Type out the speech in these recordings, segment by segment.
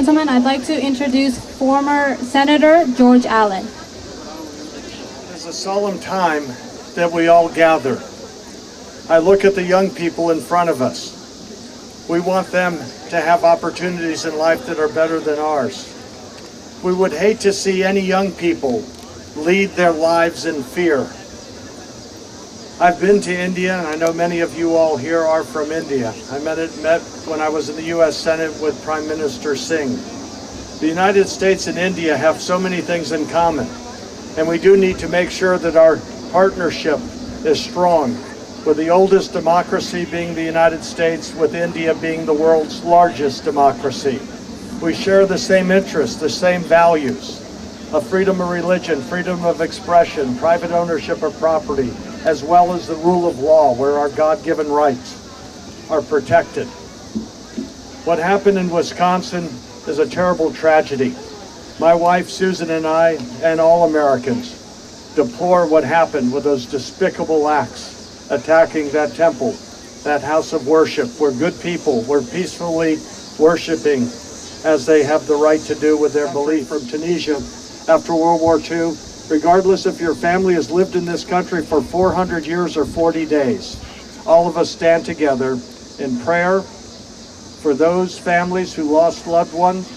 gentlemen, I'd like to introduce former Senator George Allen. It's a solemn time that we all gather. I look at the young people in front of us. We want them to have opportunities in life that are better than ours. We would hate to see any young people lead their lives in fear. I've been to India, and I know many of you all here are from India. I met when I was in the U.S. Senate with Prime Minister Singh. The United States and India have so many things in common, and we do need to make sure that our partnership is strong, with the oldest democracy being the United States, with India being the world's largest democracy. We share the same interests, the same values of freedom of religion, freedom of expression, private ownership of property, as well as the rule of law, where our God-given rights are protected. What happened in Wisconsin is a terrible tragedy. My wife, Susan, and I, and all Americans, deplore what happened with those despicable acts attacking that temple, that house of worship, where good people were peacefully worshiping as they have the right to do with their belief. From Tunisia after World War II, regardless if your family has lived in this country for 400 years or 40 days, all of us stand together in prayer for those families who lost loved ones.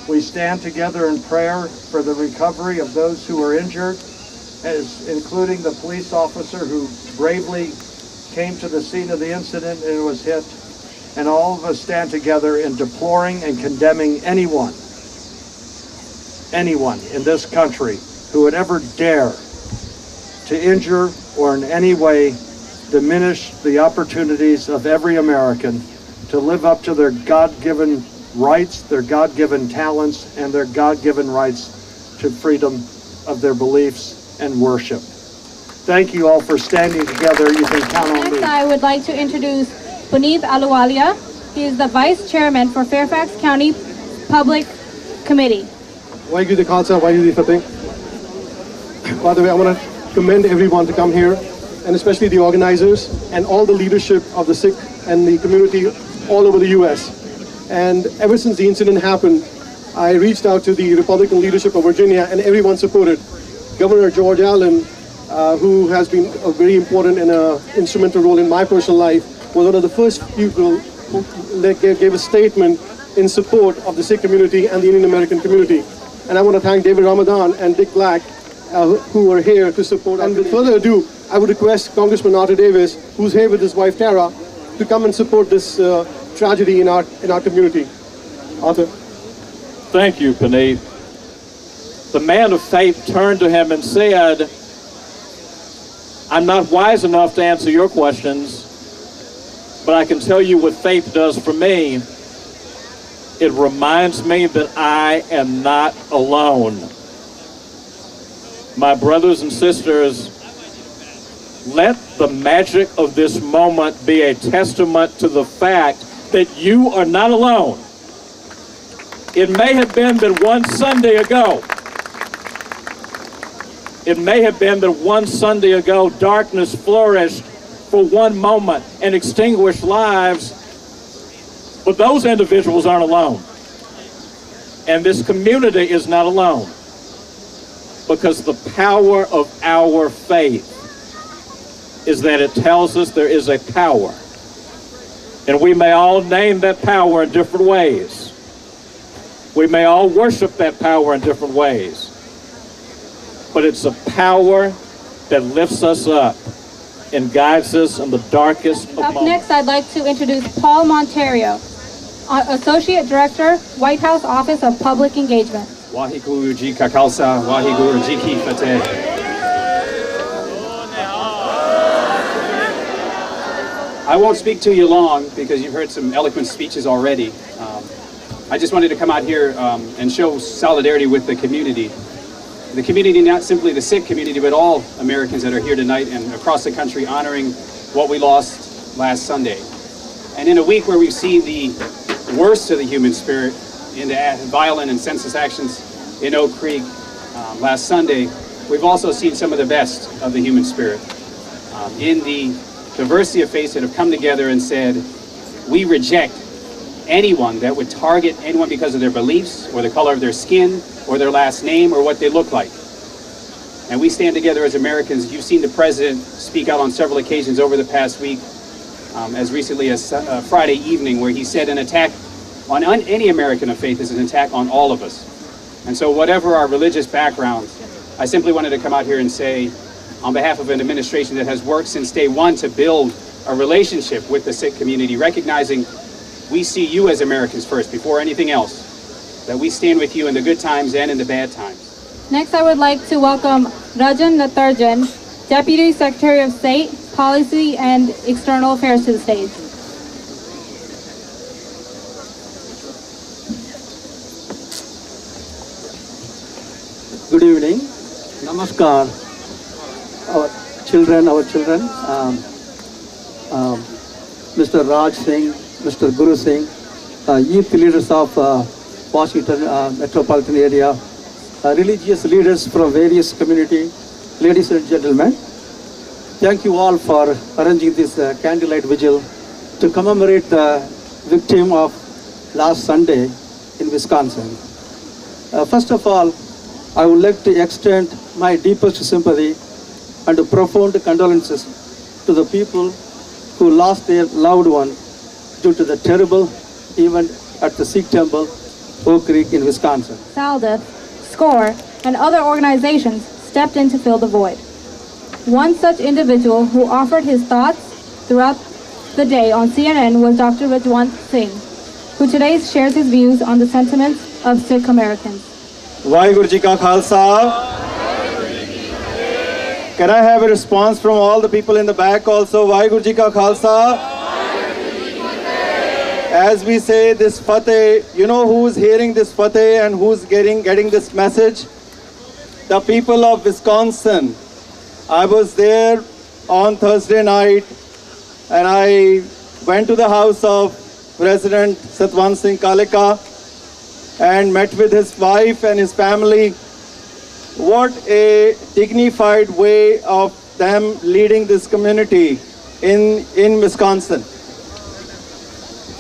We stand together in prayer for the recovery of those who were injured, including the police officer who bravely came to the scene of the incident and was hit. And all of us stand together in deploring and condemning anyone in this country who would ever dare to injure or in any way diminish the opportunities of every American to live up to their God-given rights, their God-given talents, and their God-given rights to freedom of their beliefs and worship. Thank you all for standing together. You can count on me. Next, I would like to introduce Puneet Aluwalia. He is the Vice Chairman for Fairfax County Public Committee. Waheguru Ji Ka Khalsa, Waheguru Ji Ki Fateh. By the way, I want to commend everyone to come here, and especially the organizers and all the leadership of the Sikh and the community all over the U.S. And ever since the incident happened, I reached out to the Republican leadership of Virginia, and everyone supported. Governor George Allen, who has been a very important and instrumental role in my personal life, was one of the first people who gave a statement in support of the Sikh community and the Indian American community. And I want to thank David Ramadan and Dick Black, who are here to support. And with further ado, I would request Congressman Arthur Davis, who's here with his wife Tara, to come and support this tragedy in our community. Arthur. Thank you, Puneet. The man of faith turned to him and said, I'm not wise enough to answer your questions, but I can tell you what faith does for me. It reminds me that I am not alone. My brothers and sisters, let the magic of this moment be a testament to the fact that you are not alone. It may have been that one Sunday ago, darkness flourished for one moment and extinguished lives, but those individuals aren't alone. And this community is not alone, because the power of our faith is that it tells us there is a power. And we may all name that power in different ways. We may all worship that power in different ways. But it's a power that lifts us up and guides us in the darkest of moments. Up next, I'd like to introduce Paul Monterio, Associate Director, White House Office of Public Engagement. Waheguru Ji Ka Khalsa, Waheguru Ji Ki Fateh. I won't speak to you long because you've heard some eloquent speeches already. I just wanted to come out here and show solidarity with the community. The community, not simply the Sikh community, but all Americans that are here tonight and across the country honoring what we lost last Sunday. And in a week where we've seen the worst of the human spirit in the violent and senseless actions in Oak Creek last Sunday, we've also seen some of the best of the human spirit in the diversity of faiths that have come together and said, we reject anyone that would target anyone because of their beliefs or the color of their skin or their last name or what they look like. And we stand together as Americans. You've seen the president speak out on several occasions over the past week, as recently as Friday evening, where he said an attack on any American of faith is an attack on all of us. And so whatever our religious backgrounds, I simply wanted to come out here and say, on behalf of an administration that has worked since day one to build a relationship with the Sikh community, recognizing we see you as Americans first before anything else, that we stand with you in the good times and in the bad times. Next, I would like to welcome Rajan Natarajan, Deputy Secretary of State, Policy and External Affairs, to the stage. Good evening. Namaskar. Our children, Mr. Raj Singh, Mr. Guru Singh, youth leaders of Washington metropolitan area, religious leaders from various communities, ladies and gentlemen. Thank you all for arranging this candlelight vigil to commemorate the victim of last Sunday in Wisconsin. First of all, I would like to extend my deepest sympathy and profound condolences to the people who lost their loved one due to the terrible event at the Sikh temple, Oak Creek in Wisconsin. SALDA, SCORE, and other organizations stepped in to fill the void. One such individual who offered his thoughts throughout the day on CNN was Dr. Rajwant Singh, who today shares his views on the sentiments of Sikh Americans. Vaheguru Ji Ka Khalsa. Can I have a response from all the people in the back also? Vaheguru Ji Ka Khalsa. As we say this Fateh, you know who's hearing this Fateh and who's getting this message? The people of Wisconsin. I was there on Thursday night and I went to the house of President Satwan Singh Kaleka and met with his wife and his family. What a dignified way of them leading this community in Wisconsin.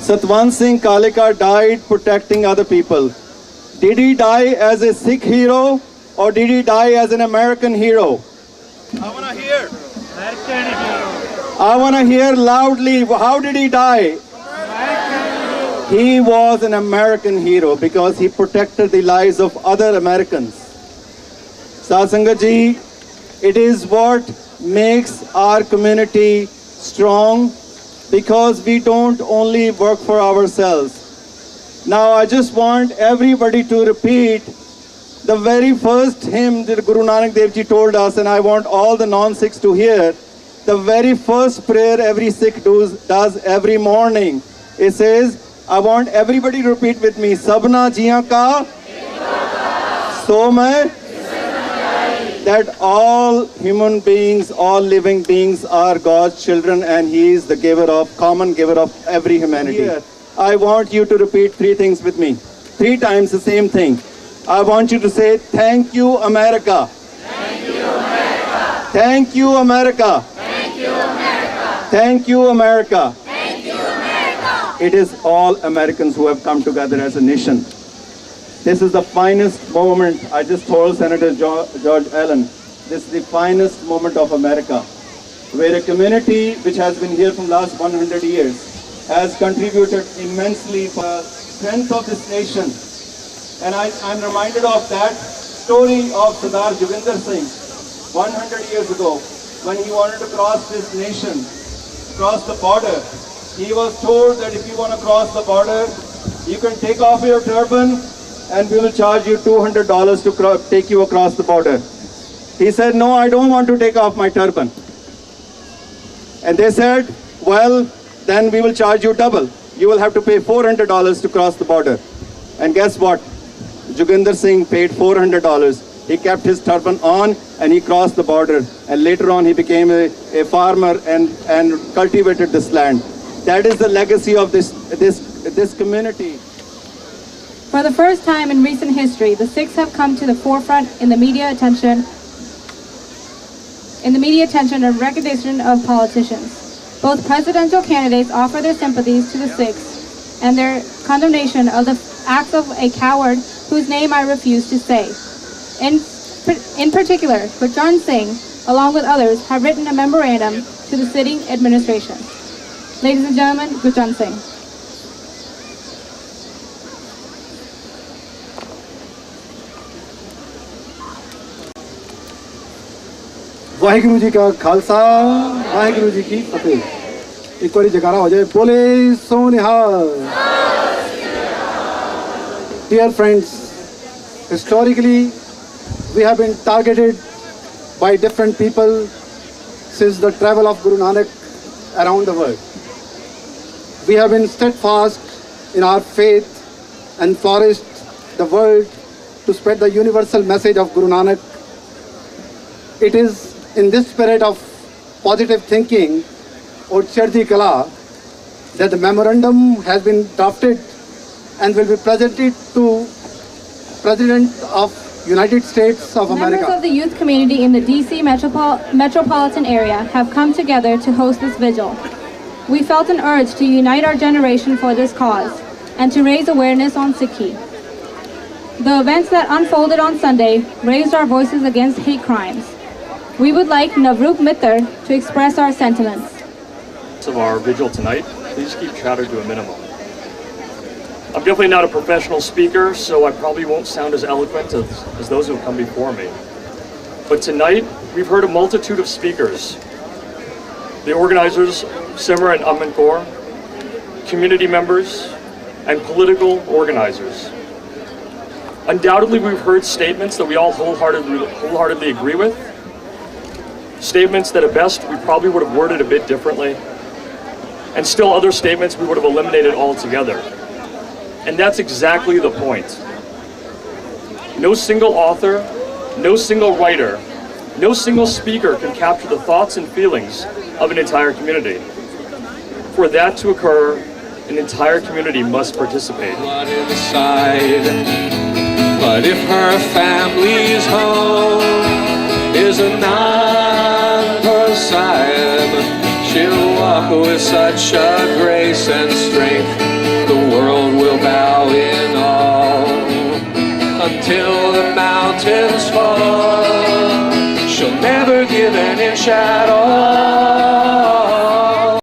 Satwan Singh Kaleka died protecting other people. Did he die as a Sikh hero or did he die as an American hero? I want to hear. I want to hear loudly. How did he die? He was an American hero because he protected the lives of other Americans. Satsangat ji, it is what makes our community strong because we don't only work for ourselves. Now I just want everybody to repeat the very first hymn that Guru Nanak Dev Ji told us, and I want all the non-Sikhs to hear. The very first prayer every Sikh does every morning. It says, I want everybody to repeat with me, Sabna Jiyan Ka So Main, that all human beings, all living beings are God's children and He is the common giver of every humanity. Here, I want you to repeat three things with me. 3 times the same thing. I want you to say, thank you, America. Thank you, America. Thank you, America. Thank you, America. Thank you, America. Thank you, America. It is all Americans who have come together as a nation. This is the finest moment. I just told Senator George Allen, this is the finest moment of America, where a community which has been here from last 100 years has contributed immensely for the strength of this nation. And I'm reminded of that story of Sardar Joginder Singh 100 years ago when he wanted to cross this nation, cross the border. He was told that if you want to cross the border, you can take off your turban and we will charge you $200 to take you across the border. He said, no, I don't want to take off my turban. And they said, well, then we will charge you double. You will have to pay $400 to cross the border. And guess what? Joginder Singh paid $400. He kept his turban on and he crossed the border. And later on he became a farmer and cultivated this land. That is the legacy of this community. For the first time in recent history, the Sikhs have come to the forefront in the media attention and recognition of politicians. Both presidential candidates offer their sympathies to the Sikhs and their condemnation of the acts of a coward whose name I refuse to say. In particular, Gurjwan Singh, along with others, have written a memorandum to the sitting administration. Ladies and gentlemen, Gurjwan Singh. Waheguru ji का खालसा वाहिगुरु जी की फतेह एक बार जयकारा हो जाए बोले सोनिहाल Dear friends, historically we have been targeted by different people since the travel of Guru Nanak around the world. We have been steadfast in our faith and flourished the world to spread the universal message of Guru Nanak. It is in this spirit of positive thinking or Chardi Kala that the memorandum has been drafted and will be presented to President of United States of America. Members of the youth community in the DC metropolitan area have come together to host this vigil. We felt an urge to unite our generation for this cause and to raise awareness on Sikhi. The events that unfolded on Sunday raised our voices against hate crimes. We would like Navroop Mittar to express our sentiments. Of our vigil tonight, please keep chatter to a minimum. I'm definitely not a professional speaker, so I probably won't sound as eloquent as those who have come before me. But tonight, we've heard a multitude of speakers. The organizers, Simmer and Amankoor, community members, and political organizers. Undoubtedly, we've heard statements that we all wholeheartedly agree with. Statements that at best we probably would have worded a bit differently. And still other statements we would have eliminated altogether. And that's exactly the point. No single author, no single writer, no single speaker can capture the thoughts and feelings of an entire community. For that to occur, an entire community must participate. But if her family's home is a non-per sahib, she'll walk with such a grace and strength, the world will bow in awe. Until the mountains fall, she'll never give an inch at all.